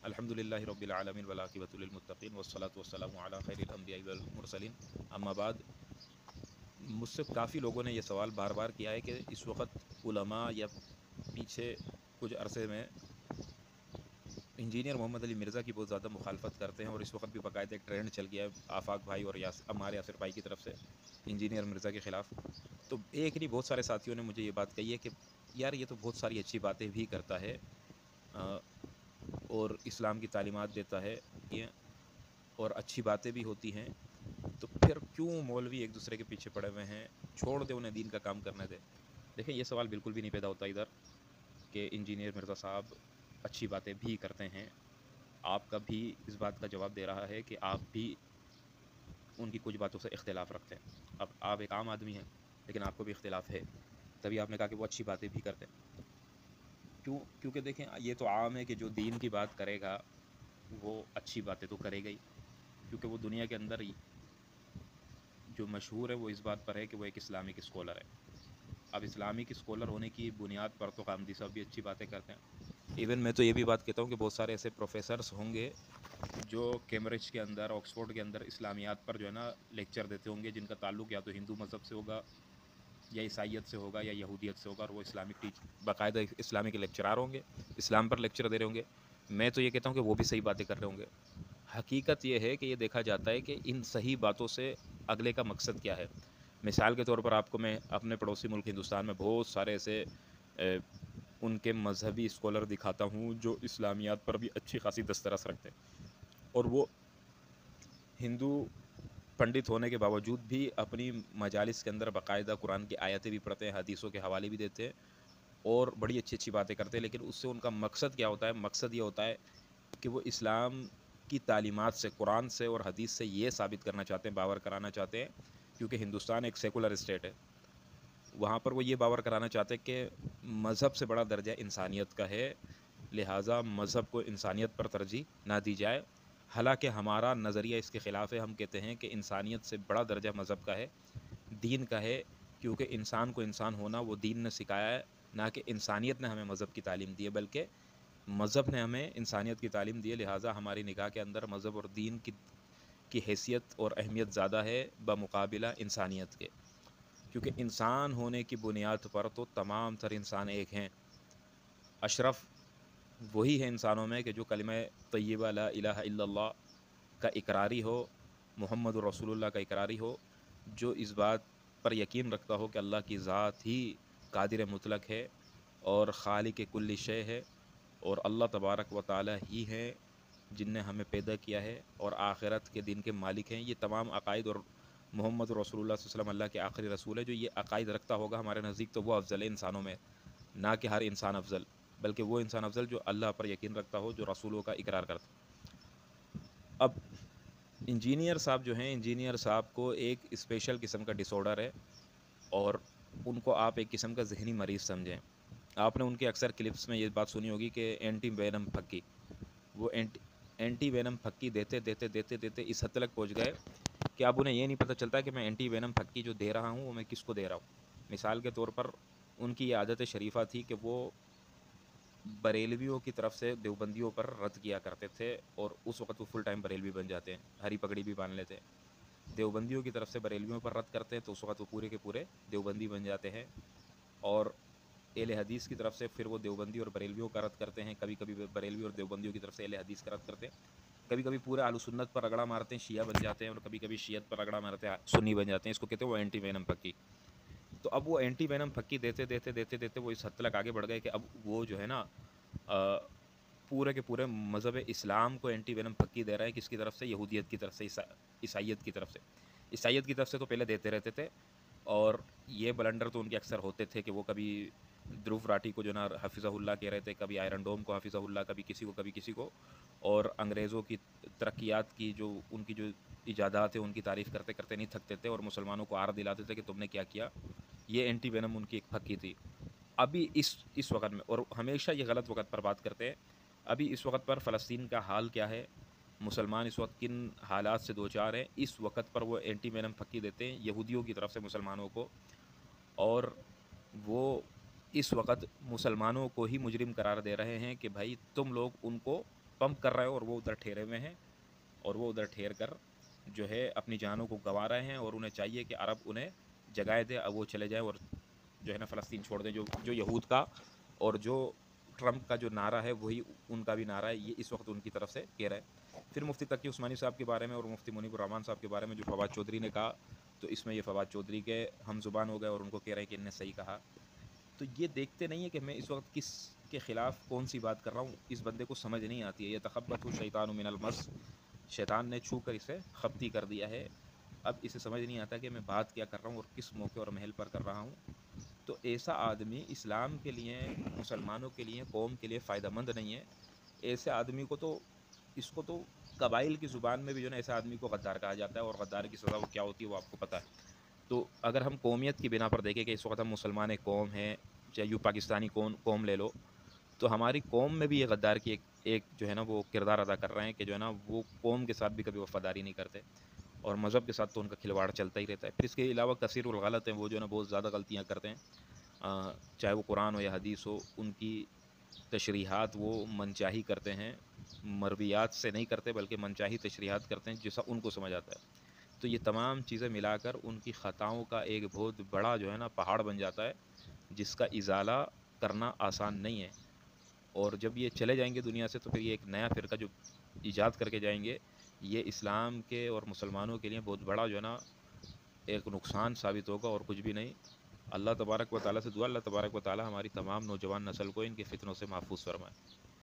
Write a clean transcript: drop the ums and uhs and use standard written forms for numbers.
الحمدللہ رب العالمین والعاقبۃ للمتقین والصلاۃ والسلام علی خیر الانبیاء والمرسلین اما بعد۔ مجھ سے کافی لوگوں نے یہ سوال بار بار کیا ہے کہ اس وقت علماء یا پیچھے کچھ عرصے میں انجینئر محمد علی مرزا کی بہت زیادہ مخالفت کرتے ہیں، اور اس وقت بھی باقاعدہ ایک ٹرینڈ چل گیا ہے آفاق بھائی اور ہمارے یاسر بھائی کی طرف سے انجینئر مرزا کے خلاف۔ تو ایک نہیں، بہت سارے ساتھیوں نے مجھے یہ بات کہی ہے کہ یار یہ تو بہت ساری اچھی باتیں بھی کرتا ہے اور اسلام کی تعلیمات دیتا ہے یہ، اور اچھی باتیں بھی ہوتی ہیں، تو پھر کیوں مولوی ایک دوسرے کے پیچھے پڑے ہوئے ہیں؟ چھوڑ دے انہیں، دین کا کام کرنے دے۔ دیکھیں، یہ سوال بالکل بھی نہیں پیدا ہوتا ادھر کہ انجینئر مرزا صاحب اچھی باتیں بھی کرتے ہیں۔ آپ کا بھی اس بات کا جواب دے رہا ہے کہ آپ بھی ان کی کچھ باتوں سے اختلاف رکھتے ہیں۔ اب آپ ایک عام آدمی ہیں لیکن آپ کو بھی اختلاف ہے، تبھی آپ نے کہا کہ وہ اچھی باتیں بھی کرتے ہیں۔ کیونکہ دیکھیں، یہ تو عام ہے کہ جو دین کی بات کرے گا وہ اچھی باتیں تو کرے گا ہی، کیونکہ وہ دنیا کے اندر جو مشہور ہے وہ اس بات پر ہے کہ وہ ایک اسلامک اسکالر ہے۔ اب اسلامک اسکالر ہونے کی بنیاد پر تو قامدی صاحب بھی اچھی باتیں کرتے ہیں۔ ایون میں تو یہ بھی بات کہتا ہوں کہ بہت سارے ایسے پروفیسرز ہوں گے جو کیمبرج کے اندر، آکسفورڈ کے اندر اسلامیات پر جو ہے نا لیکچر دیتے ہوں گے، جن کا تعلق یا تو ہندو مذہب سے ہوگا یا عیسائیت سے ہوگا یا یہودیت سے ہوگا، اور وہ اسلامک باقاعدہ اسلامی کے لیکچرار ہوں گے، اسلام پر لیکچر دے رہے ہوں گے۔ میں تو یہ کہتا ہوں کہ وہ بھی صحیح باتیں کر رہے ہوں گے۔ حقیقت یہ ہے کہ یہ دیکھا جاتا ہے کہ ان صحیح باتوں سے اگلے کا مقصد کیا ہے۔ مثال کے طور پر آپ کو میں اپنے پڑوسی ملک ہندوستان میں بہت سارے ایسے ان کے مذہبی اسکالر دکھاتا ہوں جو اسلامیات پر بھی اچھی خاصی دسترس رکھتے ہیں، اور وہ ہندو پنڈت ہونے کے باوجود بھی اپنی مجالس کے اندر باقاعدہ قرآن کی آیتیں بھی پڑھتے ہیں، حدیثوں کے حوالے بھی دیتے ہیں، اور بڑی اچھی اچھی باتیں کرتے ہیں۔ لیکن اس سے ان کا مقصد کیا ہوتا ہے؟ مقصد یہ ہوتا ہے کہ وہ اسلام کی تعلیمات سے، قرآن سے اور حدیث سے یہ ثابت کرنا چاہتے ہیں، باور کرانا چاہتے ہیں، کیونکہ ہندوستان ایک سیکولر اسٹیٹ ہے، وہاں پر وہ یہ باور کرانا چاہتے ہیں کہ مذہب سے بڑا درجہ انسانیت کا ہے، لہٰذا مذہب کو انسانیت پر ترجیح نہ دی جائے۔ حالانکہ ہمارا نظریہ اس کے خلاف ہے، ہم کہتے ہیں کہ انسانیت سے بڑا درجہ مذہب کا ہے، دین کا ہے، کیونکہ انسان کو انسان ہونا وہ دین نے سکھایا ہے، نہ کہ انسانیت نے ہمیں مذہب کی تعلیم دی ہے، بلکہ مذہب نے ہمیں انسانیت کی تعلیم دی ہے۔ لہٰذا ہماری نگاہ کے اندر مذہب اور دین کی حیثیت اور اہمیت زیادہ ہے بمقابلہ انسانیت کے، کیونکہ انسان ہونے کی بنیاد پر تو تمام تر انسان ایک ہیں۔ اشرف وہی ہے انسانوں میں کہ جو کلمہ طیبہ لا الہ الا اللہ کا اقراری ہو، محمد رسول اللہ کا اقراری ہو، جو اس بات پر یقین رکھتا ہو کہ اللہ کی ذات ہی قادر مطلق ہے اور خالق کل شے ہے، اور اللہ تبارک و تعالی ہی ہیں جن نے ہمیں پیدا کیا ہے اور آخرت کے دن کے مالک ہیں۔ یہ تمام عقائد، اور محمد رسول اللہ صلی اللہ علیہ وسلم اللہ کے آخری رسول ہے، جو یہ عقائد رکھتا ہوگا ہمارے نزدیک، تو وہ افضل ہے انسانوں میں، نہ کہ ہر انسان افضل، بلکہ وہ انسان افضل جو اللہ پر یقین رکھتا ہو، جو رسولوں کا اقرار کرتا ہو۔ اب انجینئر صاحب جو ہیں، انجینئر صاحب کو ایک اسپیشل قسم کا ڈس آرڈر ہے، اور ان کو آپ ایک قسم کا ذہنی مریض سمجھیں۔ آپ نے ان کے اکثر کلپس میں یہ بات سنی ہوگی کہ اینٹی وینم پھکی، وہ اینٹی وینم پھکی دیتے دیتے دیتے دیتے اس حد تک پہنچ گئے کہ اب انہیں یہ نہیں پتہ چلتا کہ میں اینٹی وینم پھکی جو دے رہا ہوں وہ میں کس کو دے رہا ہوں۔ مثال کے طور پر ان کی یہ عادت شریفہ تھی کہ وہ بریلویوں کی طرف سے دیوبندیوں پر رد کیا کرتے تھے، اور اس وقت وہ فل ٹائم بریلوی بن جاتے ہیں، ہری پگڑی بھی باندھ لیتے ہیں۔ دیوبندیوں کی طرف سے بریلویوں پر رد کرتے ہیں تو اس وقت وہ پورے کے پورے دیوبندی بن جاتے ہیں، اور اہل حدیث کی طرف سے پھر وہ دیوبندی اور بریلویوں کا رد کرتے ہیں، کبھی کبھی بریلوی اور دیوبندیوں کی طرف سے اہل حدیث کا رد کرتے ہیں، کبھی کبھی پورے اہل سنت پر رگڑا مارتے ہیں، شیعہ بن جاتے ہیں، اور کبھی کبھی شیعت پر رگڑا مارتے ہیں، سنی بن جاتے ہیں۔ اس کو کہتے ہیں وہ اینٹی وینم پھکی۔ تو اب وہ اینٹی وینم پھکی دیتے دیتے دیتے دیتے وہ اس حد تک آگے بڑھ گئے کہ اب وہ جو ہے نا پورے کے پورے مذہب اسلام کو اینٹی وینم پھکی دے رہا ہے، کس کی طرف سے؟ یہودیت کی طرف سے، عیسائیت کی طرف سے۔ عیسائیت کی طرف سے تو پہلے دیتے رہتے تھے، اور یہ بلنڈر تو ان کے اکثر ہوتے تھے کہ وہ کبھی دھرو راٹھی کو جو نا حفظہ اللہ کہہ رہے تھے، کبھی آئرن ڈوم کو حفظہ اللہ، کبھی کسی کو، اور انگریزوں کی ترقیات کی جو ان کی جو ایجادات ہیں ان کی تعریف کرتے کرتے نہیں تھکتے تھے، اور مسلمانوں کو آر دلاتے تھے کہ تم نے کیا کیا۔ یہ اینٹی وینم ان کی ایک پھکی تھی۔ ابھی اس وقت میں، اور ہمیشہ یہ غلط وقت پر بات کرتے ہیں، ابھی اس وقت پر فلسطین کا حال کیا ہے، مسلمان اس وقت کن حالات سے دوچار ہیں، اس وقت پر وہ اینٹی وینم پھکی دیتے ہیں یہودیوں کی طرف سے مسلمانوں کو، اور وہ اس وقت مسلمانوں کو ہی مجرم قرار دے رہے ہیں کہ بھائی تم لوگ ان کو پمپ کر رہا ہے اور وہ ادھر ٹھہرے ہوئے ہیں، اور وہ ادھر ٹھہر کر جو ہے اپنی جانوں کو گنوا رہے ہیں، اور انہیں چاہیے کہ عرب انہیں جگائے دے، اب وہ چلے جائیں اور جو ہے نا فلسطین چھوڑ دیں، جو یہود کا اور جو ٹرمپ کا جو نعرہ ہے وہی ان کا بھی نعرہ ہے، یہ اس وقت ان کی طرف سے کہہ رہے ہیں۔ پھر مفتی تقی عثمانی صاحب کے بارے میں اور مفتی منیب الرحمان صاحب کے بارے میں جو فواد چودھری نے کہا، تو اس میں یہ فواد چودھری کے ہم زبان ہو گئے اور ان کو کہہ رہے ہیں کہ ان نے صحیح کہا۔ تو یہ دیکھتے نہیں ہے کہ میں اس وقت کس کے خلاف کون سی بات کر رہا ہوں، اس بندے کو سمجھ نہیں آتی ہے۔ یہ تخبط شیطان من المس، شیطان نے چھو کر اسے خبتی کر دیا ہے، اب اسے سمجھ نہیں آتا کہ میں بات کیا کر رہا ہوں اور کس موقع اور محل پر کر رہا ہوں۔ تو ایسا آدمی اسلام کے لیے، مسلمانوں کے لیے، قوم کے لیے فائدہ مند نہیں ہے۔ ایسے آدمی کو تو، اس کو تو قبائل کی زبان میں بھی جو ہے نا ایسے آدمی کو غدار کہا جاتا ہے، اور غدار کی سزا وہ کیا ہوتی ہے وہ آپ کو پتہ ہے۔ تو اگر ہم قومیت کی بنا پر دیکھیں کہ اس وقت ہم مسلمان ایک قوم ہیں، چاہے یوں پاکستانی قوم لے لو، تو ہماری قوم میں بھی یہ غدار کی ایک جو ہے نا وہ کردار ادا کر رہے ہیں کہ جو ہے نا وہ قوم کے ساتھ بھی کبھی وفاداری نہیں کرتے، اور مذہب کے ساتھ تو ان کا کھلواڑ چلتا ہی رہتا ہے۔ پھر اس کے علاوہ کثیر الغلط ہیں، وہ جو ہے نا بہت زیادہ غلطیاں کرتے ہیں، چاہے وہ قرآن ہو یا حدیث ہو، ان کی تشریحات وہ منچاہی کرتے ہیں، مرویات سے نہیں کرتے بلکہ منچاہی تشریحات کرتے ہیں جیسا ان کو سمجھ آتا ہے۔ تو یہ تمام چیزیں ملا کر ان کی خطاؤں کا ایک بہت بڑا جو ہے نا پہاڑ بن جاتا ہے، جس کا ازالہ کرنا آسان نہیں ہے۔ اور جب یہ چلے جائیں گے دنیا سے، تو پھر یہ ایک نیا فرقہ جو ایجاد کر کے جائیں گے، یہ اسلام کے اور مسلمانوں کے لیے بہت بڑا جو ہے نا ایک نقصان ثابت ہوگا اور کچھ بھی نہیں۔ اللہ تبارک و تعالیٰ سے دعا، اللہ تبارک و تعالیٰ ہماری تمام نوجوان نسل کو ان کے فتنوں سے محفوظ فرمائے۔